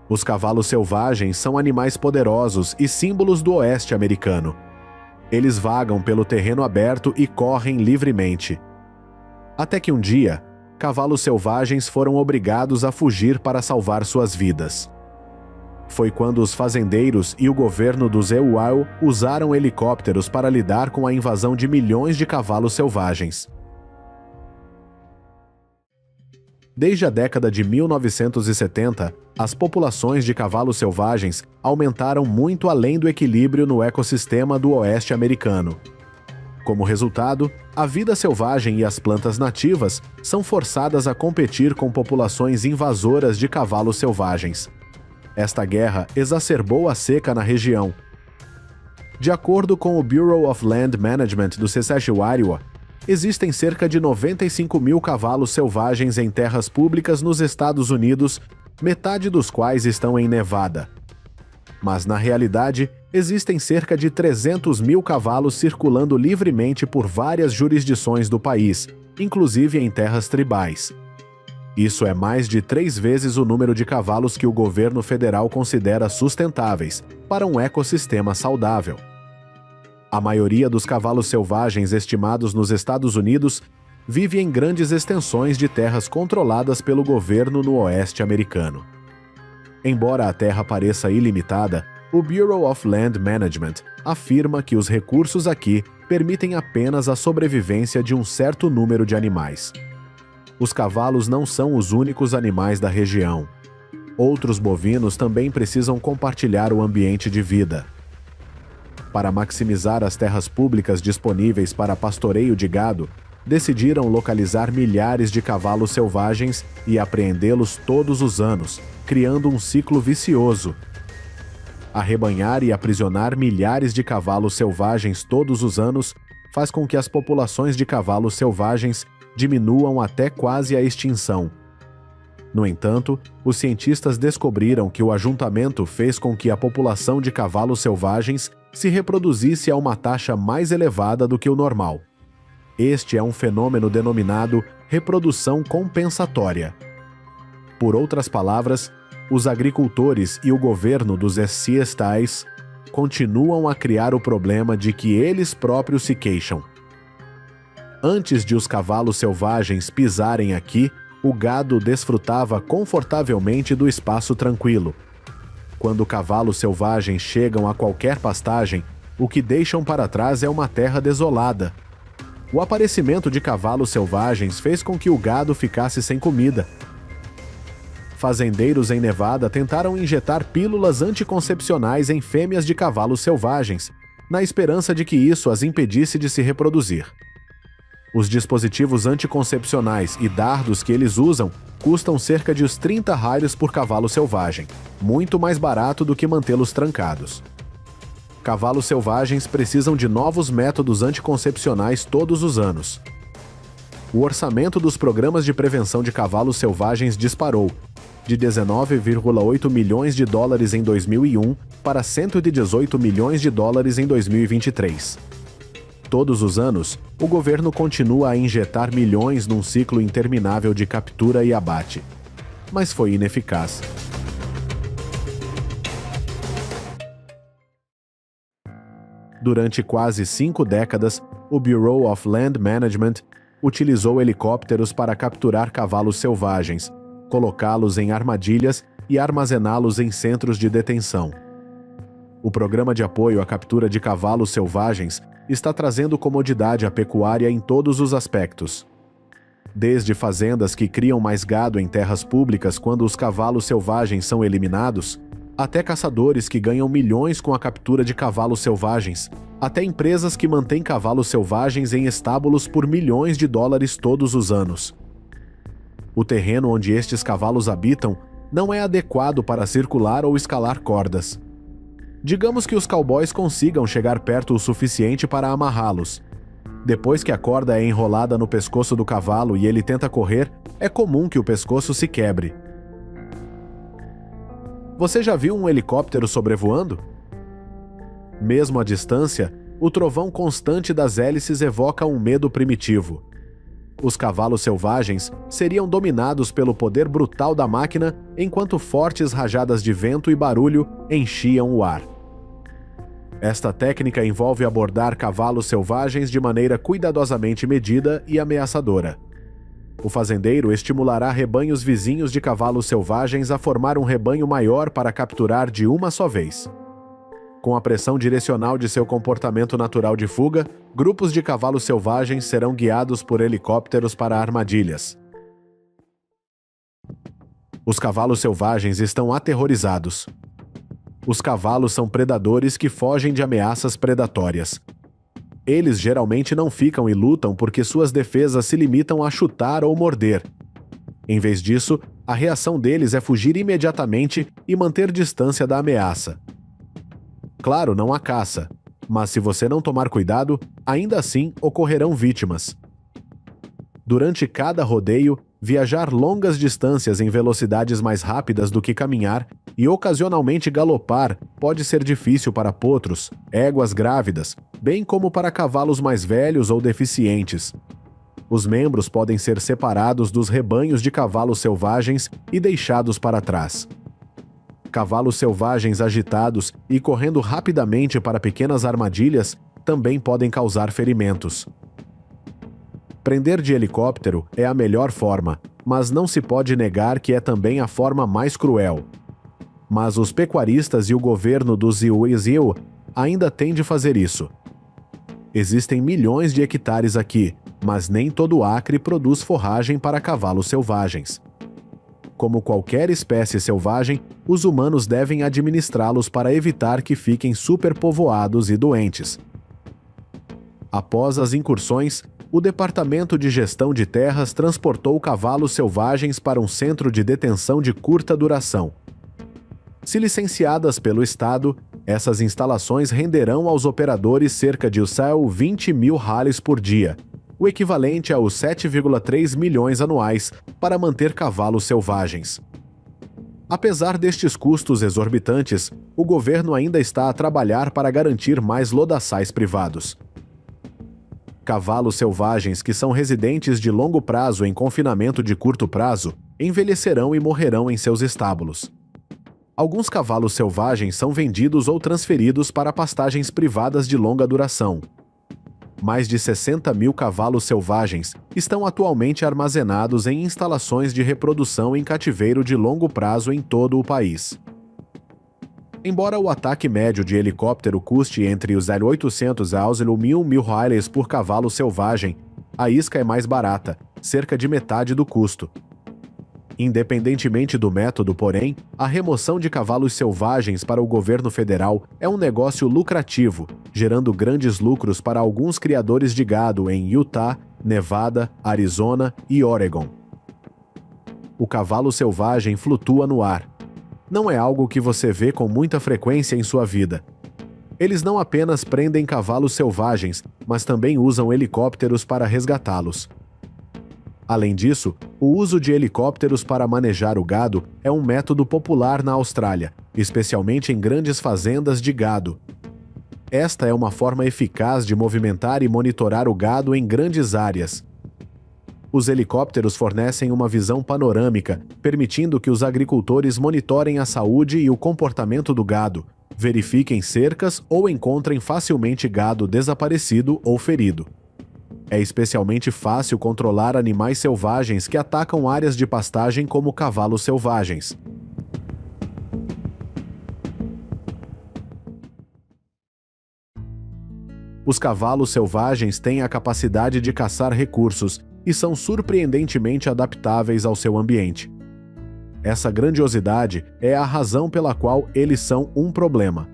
Os cavalos selvagens são animais poderosos e símbolos do oeste americano. Eles vagam pelo terreno aberto e correm livremente. Até que um dia, cavalos selvagens foram obrigados a fugir para salvar suas vidas. Foi quando os fazendeiros e o governo do Zeuau usaram helicópteros para lidar com a invasão de milhões de cavalos selvagens. Desde a década de 1970, as populações de cavalos selvagens aumentaram muito além do equilíbrio no ecossistema do oeste americano. Como resultado, a vida selvagem e as plantas nativas são forçadas a competir com populações invasoras de cavalos selvagens. Esta guerra exacerbou a seca na região. De acordo com o Bureau of Land Management do Saskatchewan, existem cerca de 95 mil cavalos selvagens em terras públicas nos Estados Unidos, metade dos quais estão em Nevada. Mas, na realidade, existem cerca de 300 mil cavalos circulando livremente por várias jurisdições do país, inclusive em terras tribais. Isso é mais de 3 vezes o número de cavalos que o governo federal considera sustentáveis para um ecossistema saudável. A maioria dos cavalos selvagens estimados nos Estados Unidos vive em grandes extensões de terras controladas pelo governo no oeste americano. Embora a terra pareça ilimitada, o Bureau of Land Management afirma que os recursos aqui permitem apenas a sobrevivência de um certo número de animais. Os cavalos não são os únicos animais da região. Outros bovinos também precisam compartilhar o ambiente de vida. Para maximizar as terras públicas disponíveis para pastoreio de gado, decidiram localizar milhares de cavalos selvagens e apreendê-los todos os anos, criando um ciclo vicioso. Arrebanhar e aprisionar milhares de cavalos selvagens todos os anos faz com que as populações de cavalos selvagens diminuam até quase a extinção. No entanto, os cientistas descobriram que o ajuntamento fez com que a população de cavalos selvagens se reproduzisse a uma taxa mais elevada do que o normal. Este é um fenômeno denominado reprodução compensatória. Por outras palavras, os agricultores e o governo dos SCSTAs continuam a criar o problema de que eles próprios se queixam. Antes de os cavalos selvagens pisarem aqui, o gado desfrutava confortavelmente do espaço tranquilo. Quando cavalos selvagens chegam a qualquer pastagem, o que deixam para trás é uma terra desolada. O aparecimento de cavalos selvagens fez com que o gado ficasse sem comida. Fazendeiros em Nevada tentaram injetar pílulas anticoncepcionais em fêmeas de cavalos selvagens, na esperança de que isso as impedisse de se reproduzir. Os dispositivos anticoncepcionais e dardos que eles usam custam cerca de uns 30 raios por cavalo selvagem, muito mais barato do que mantê-los trancados. Cavalos selvagens precisam de novos métodos anticoncepcionais todos os anos. O orçamento dos programas de prevenção de cavalos selvagens disparou, de 19,8 milhões de dólares em 2001 para 118 milhões de dólares em 2023. Todos os anos, o governo continua a injetar milhões num ciclo interminável de captura e abate. Mas foi ineficaz. Durante quase 5 décadas, o Bureau of Land Management utilizou helicópteros para capturar cavalos selvagens, colocá-los em armadilhas e armazená-los em centros de detenção. O programa de apoio à captura de cavalos selvagens está trazendo comodidade à pecuária em todos os aspectos. Desde fazendas que criam mais gado em terras públicas quando os cavalos selvagens são eliminados, até caçadores que ganham milhões com a captura de cavalos selvagens, até empresas que mantêm cavalos selvagens em estábulos por milhões de dólares todos os anos. O terreno onde estes cavalos habitam não é adequado para circular ou escalar cordas. Digamos que os cowboys consigam chegar perto o suficiente para amarrá-los. Depois que a corda é enrolada no pescoço do cavalo e ele tenta correr, é comum que o pescoço se quebre. Você já viu um helicóptero sobrevoando? Mesmo à distância, o trovão constante das hélices evoca um medo primitivo. Os cavalos selvagens seriam dominados pelo poder brutal da máquina enquanto fortes rajadas de vento e barulho enchiam o ar. Esta técnica envolve abordar cavalos selvagens de maneira cuidadosamente medida e ameaçadora. O fazendeiro estimulará rebanhos vizinhos de cavalos selvagens a formar um rebanho maior para capturar de uma só vez. Com a pressão direcional de seu comportamento natural de fuga, grupos de cavalos selvagens serão guiados por helicópteros para armadilhas. Os cavalos selvagens estão aterrorizados. Os cavalos são predadores que fogem de ameaças predatórias. Eles geralmente não ficam e lutam porque suas defesas se limitam a chutar ou morder. Em vez disso, a reação deles é fugir imediatamente e manter distância da ameaça. Claro, não há caça, mas se você não tomar cuidado, ainda assim ocorrerão vítimas. Durante cada rodeio, viajar longas distâncias em velocidades mais rápidas do que caminhar e ocasionalmente galopar pode ser difícil para potros, éguas grávidas, bem como para cavalos mais velhos ou deficientes. Os membros podem ser separados dos rebanhos de cavalos selvagens e deixados para trás. Cavalos selvagens agitados e correndo rapidamente para pequenas armadilhas também podem causar ferimentos. Prender de helicóptero é a melhor forma, mas não se pode negar que é também a forma mais cruel. Mas os pecuaristas e o governo do Ziuezil ainda têm de fazer isso. Existem milhões de hectares aqui, mas nem todo acre produz forragem para cavalos selvagens. Como qualquer espécie selvagem, os humanos devem administrá-los para evitar que fiquem superpovoados e doentes. Após as incursões, o Departamento de Gestão de Terras transportou cavalos selvagens para um centro de detenção de curta duração. Se licenciadas pelo Estado, essas instalações renderão aos operadores cerca de 20 mil rales por dia, o equivalente aos 7,3 milhões anuais para manter cavalos selvagens. Apesar destes custos exorbitantes, o governo ainda está a trabalhar para garantir mais lodaçais privados. Cavalos selvagens que são residentes de longo prazo em confinamento de curto prazo envelhecerão e morrerão em seus estábulos. Alguns cavalos selvagens são vendidos ou transferidos para pastagens privadas de longa duração. Mais de 60 mil cavalos selvagens estão atualmente armazenados em instalações de reprodução em cativeiro de longo prazo em todo o país. Embora o ataque médio de helicóptero custe entre os 800 aos 1.000 reais por cavalo selvagem, a isca é mais barata, cerca de metade do custo. Independentemente do método, porém, a remoção de cavalos selvagens para o governo federal é um negócio lucrativo, gerando grandes lucros para alguns criadores de gado em Utah, Nevada, Arizona e Oregon. O cavalo selvagem flutua no ar. Não é algo que você vê com muita frequência em sua vida. Eles não apenas prendem cavalos selvagens, mas também usam helicópteros para resgatá-los. Além disso, o uso de helicópteros para manejar o gado é um método popular na Austrália, especialmente em grandes fazendas de gado. Esta é uma forma eficaz de movimentar e monitorar o gado em grandes áreas. Os helicópteros fornecem uma visão panorâmica, permitindo que os agricultores monitorem a saúde e o comportamento do gado, verifiquem cercas ou encontrem facilmente gado desaparecido ou ferido. É especialmente fácil controlar animais selvagens que atacam áreas de pastagem como cavalos selvagens. Os cavalos selvagens têm a capacidade de caçar recursos e são surpreendentemente adaptáveis ao seu ambiente. Essa grandiosidade é a razão pela qual eles são um problema.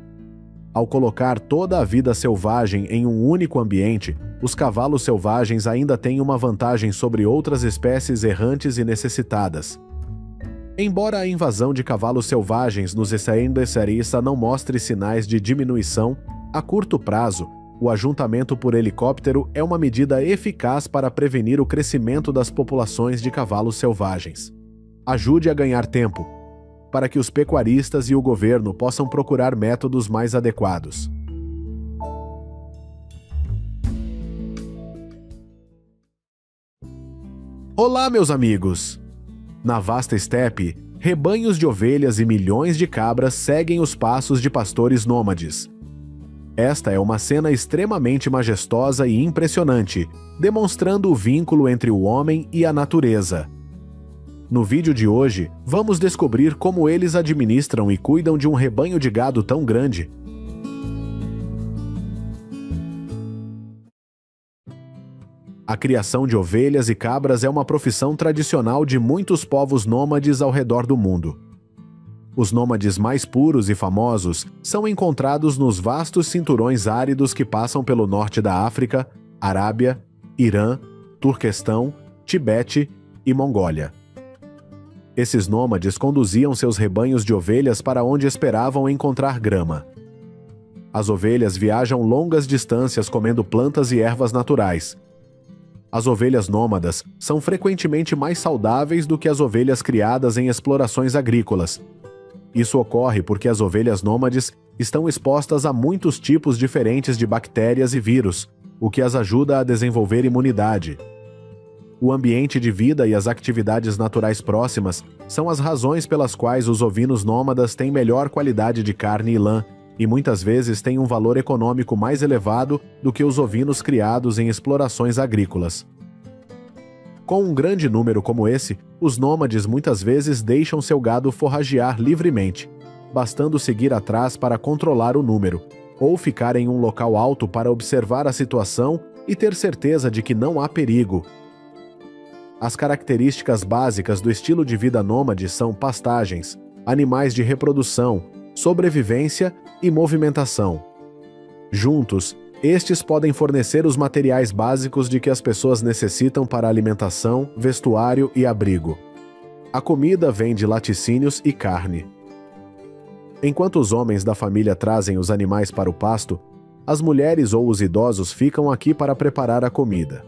Ao colocar toda a vida selvagem em um único ambiente, os cavalos selvagens ainda têm uma vantagem sobre outras espécies errantes e necessitadas. Embora a invasão de cavalos selvagens nos Essaendecerissa não mostre sinais de diminuição, a curto prazo, o ajuntamento por helicóptero é uma medida eficaz para prevenir o crescimento das populações de cavalos selvagens. Ajude a ganhar tempo, para que os pecuaristas e o governo possam procurar métodos mais adequados. Olá, meus amigos! Na vasta estepe, rebanhos de ovelhas e milhões de cabras seguem os passos de pastores nômades. Esta é uma cena extremamente majestosa e impressionante, demonstrando o vínculo entre o homem e a natureza. No vídeo de hoje, vamos descobrir como eles administram e cuidam de um rebanho de gado tão grande. A criação de ovelhas e cabras é uma profissão tradicional de muitos povos nômades ao redor do mundo. Os nômades mais puros e famosos são encontrados nos vastos cinturões áridos que passam pelo norte da África, Arábia, Irã, Turquestão, Tibete e Mongólia. Esses nômades conduziam seus rebanhos de ovelhas para onde esperavam encontrar grama. As ovelhas viajam longas distâncias comendo plantas e ervas naturais. As ovelhas nômadas são frequentemente mais saudáveis do que as ovelhas criadas em explorações agrícolas. Isso ocorre porque as ovelhas nômades estão expostas a muitos tipos diferentes de bactérias e vírus, o que as ajuda a desenvolver imunidade. O ambiente de vida e as atividades naturais próximas são as razões pelas quais os ovinos nômadas têm melhor qualidade de carne e lã, e muitas vezes têm um valor econômico mais elevado do que os ovinos criados em explorações agrícolas. Com um grande número como esse, os nômades muitas vezes deixam seu gado forragear livremente, bastando seguir atrás para controlar o número, ou ficar em um local alto para observar a situação e ter certeza de que não há perigo. As características básicas do estilo de vida nômade são pastagens, animais de reprodução, sobrevivência e movimentação. Juntos, estes podem fornecer os materiais básicos de que as pessoas necessitam para alimentação, vestuário e abrigo. A comida vem de laticínios e carne. Enquanto os homens da família trazem os animais para o pasto, as mulheres ou os idosos ficam aqui para preparar a comida.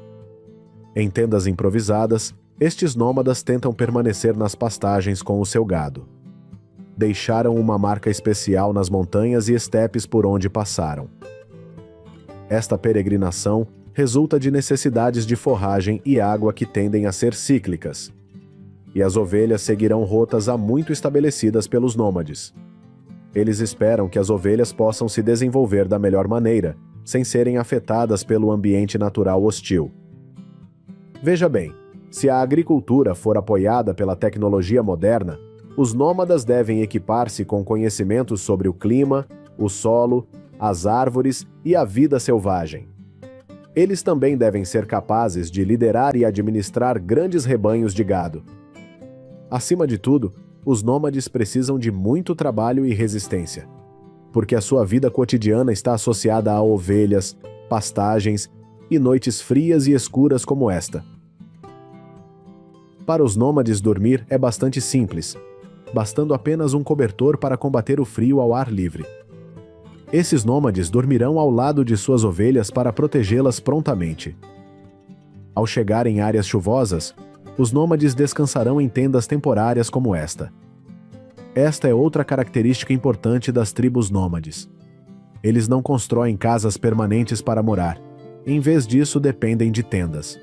Em tendas improvisadas, estes nômadas tentam permanecer nas pastagens com o seu gado. Deixaram uma marca especial nas montanhas e estepes por onde passaram. Esta peregrinação resulta de necessidades de forragem e água que tendem a ser cíclicas. E as ovelhas seguirão rotas há muito estabelecidas pelos nômades. Eles esperam que as ovelhas possam se desenvolver da melhor maneira, sem serem afetadas pelo ambiente natural hostil. Veja bem, se a agricultura for apoiada pela tecnologia moderna, os nômadas devem equipar-se com conhecimentos sobre o clima, o solo, as árvores e a vida selvagem. Eles também devem ser capazes de liderar e administrar grandes rebanhos de gado. Acima de tudo, os nômades precisam de muito trabalho e resistência, porque a sua vida cotidiana está associada a ovelhas, pastagens e noites frias e escuras como esta. Para os nômades dormir é bastante simples, bastando apenas um cobertor para combater o frio ao ar livre. Esses nômades dormirão ao lado de suas ovelhas para protegê-las prontamente. Ao chegar em áreas chuvosas, os nômades descansarão em tendas temporárias como esta. Esta é outra característica importante das tribos nômades. Eles não constroem casas permanentes para morar. Em vez disso, dependem de tendas.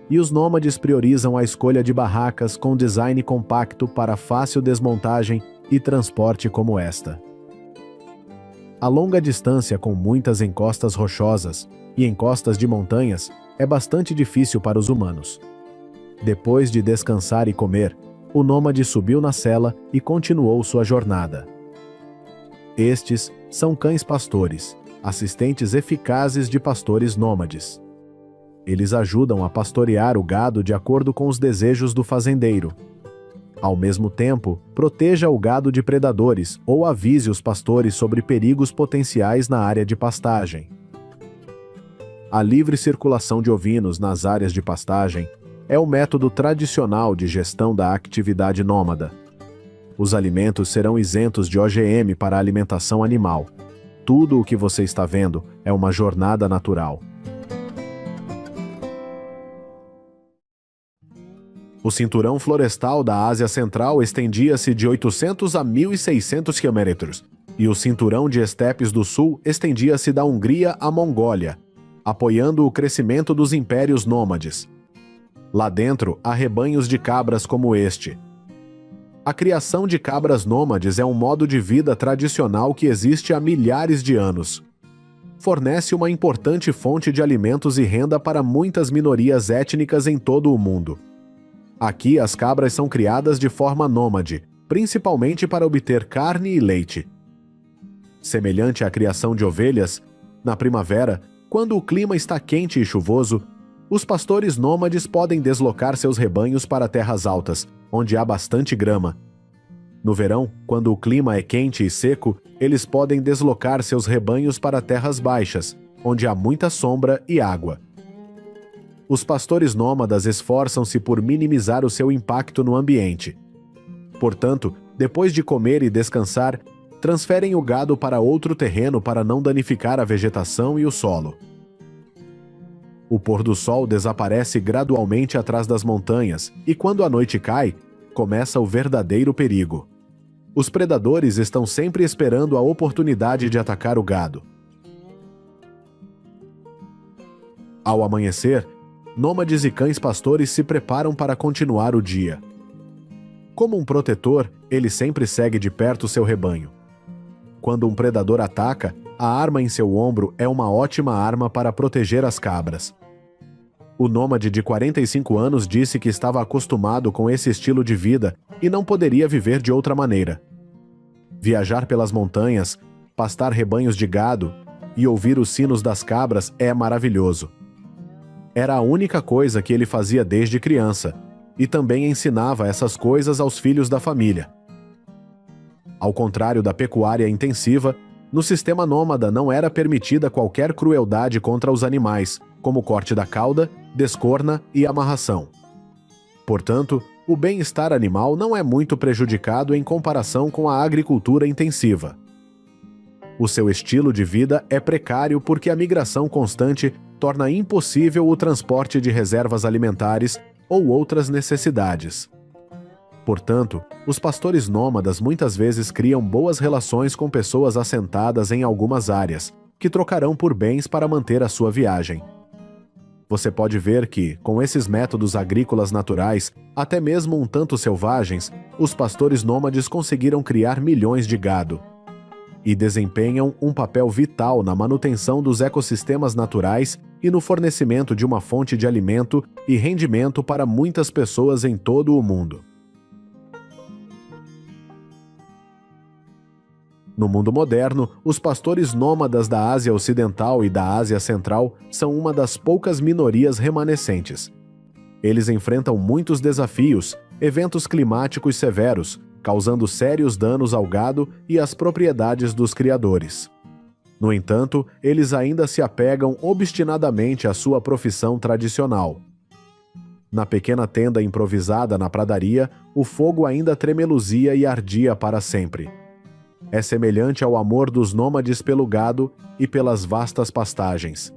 E os nômades priorizam a escolha de barracas com design compacto para fácil desmontagem e transporte como esta. A longa distância com muitas encostas rochosas e encostas de montanhas é bastante difícil para os humanos. Depois de descansar e comer, o nômade subiu na sela e continuou sua jornada. Estes são cães pastores, assistentes eficazes de pastores nômades. Eles ajudam a pastorear o gado de acordo com os desejos do fazendeiro. Ao mesmo tempo, proteja o gado de predadores ou avise os pastores sobre perigos potenciais na área de pastagem. A livre circulação de ovinos nas áreas de pastagem é o método tradicional de gestão da atividade nômada. Os alimentos serão isentos de OGM para a alimentação animal. Tudo o que você está vendo é uma jornada natural. O cinturão florestal da Ásia Central estendia-se de 800 a 1.600 km, e o cinturão de estepes do sul estendia-se da Hungria à Mongólia, apoiando o crescimento dos impérios nômades. Lá dentro, há rebanhos de cabras como este. A criação de cabras nômades é um modo de vida tradicional que existe há milhares de anos. Fornece uma importante fonte de alimentos e renda para muitas minorias étnicas em todo o mundo. Aqui, as cabras são criadas de forma nômade, principalmente para obter carne e leite. Semelhante à criação de ovelhas, na primavera, quando o clima está quente e chuvoso, os pastores nômades podem deslocar seus rebanhos para terras altas, onde há bastante grama. No verão, quando o clima é quente e seco, eles podem deslocar seus rebanhos para terras baixas, onde há muita sombra e água. Os pastores nômadas esforçam-se por minimizar o seu impacto no ambiente. Portanto, depois de comer e descansar, transferem o gado para outro terreno para não danificar a vegetação e o solo. O pôr do sol desaparece gradualmente atrás das montanhas e, quando a noite cai, começa o verdadeiro perigo. Os predadores estão sempre esperando a oportunidade de atacar o gado. Ao amanhecer, nômades e cães pastores se preparam para continuar o dia. Como um protetor, ele sempre segue de perto seu rebanho. Quando um predador ataca, a arma em seu ombro é uma ótima arma para proteger as cabras. O nômade de 45 anos disse que estava acostumado com esse estilo de vida e não poderia viver de outra maneira. Viajar pelas montanhas, pastar rebanhos de gado e ouvir os sinos das cabras é maravilhoso. Era a única coisa que ele fazia desde criança, e também ensinava essas coisas aos filhos da família. Ao contrário da pecuária intensiva, no sistema nômada não era permitida qualquer crueldade contra os animais, como corte da cauda, descorna e amarração. Portanto, o bem-estar animal não é muito prejudicado em comparação com a agricultura intensiva. O seu estilo de vida é precário porque a migração constante torna impossível o transporte de reservas alimentares ou outras necessidades. Portanto, os pastores nômadas muitas vezes criam boas relações com pessoas assentadas em algumas áreas, que trocarão por bens para manter a sua viagem. Você pode ver que, com esses métodos agrícolas naturais, até mesmo um tanto selvagens, os pastores nômades conseguiram criar milhões de gado. E desempenham um papel vital na manutenção dos ecossistemas naturais e no fornecimento de uma fonte de alimento e rendimento para muitas pessoas em todo o mundo. No mundo moderno, os pastores nômadas da Ásia Ocidental e da Ásia Central são uma das poucas minorias remanescentes. Eles enfrentam muitos desafios, eventos climáticos severos, causando sérios danos ao gado e às propriedades dos criadores. No entanto, eles ainda se apegam obstinadamente à sua profissão tradicional. Na pequena tenda improvisada na pradaria, o fogo ainda tremeluzia e ardia para sempre. É semelhante ao amor dos nômades pelo gado e pelas vastas pastagens.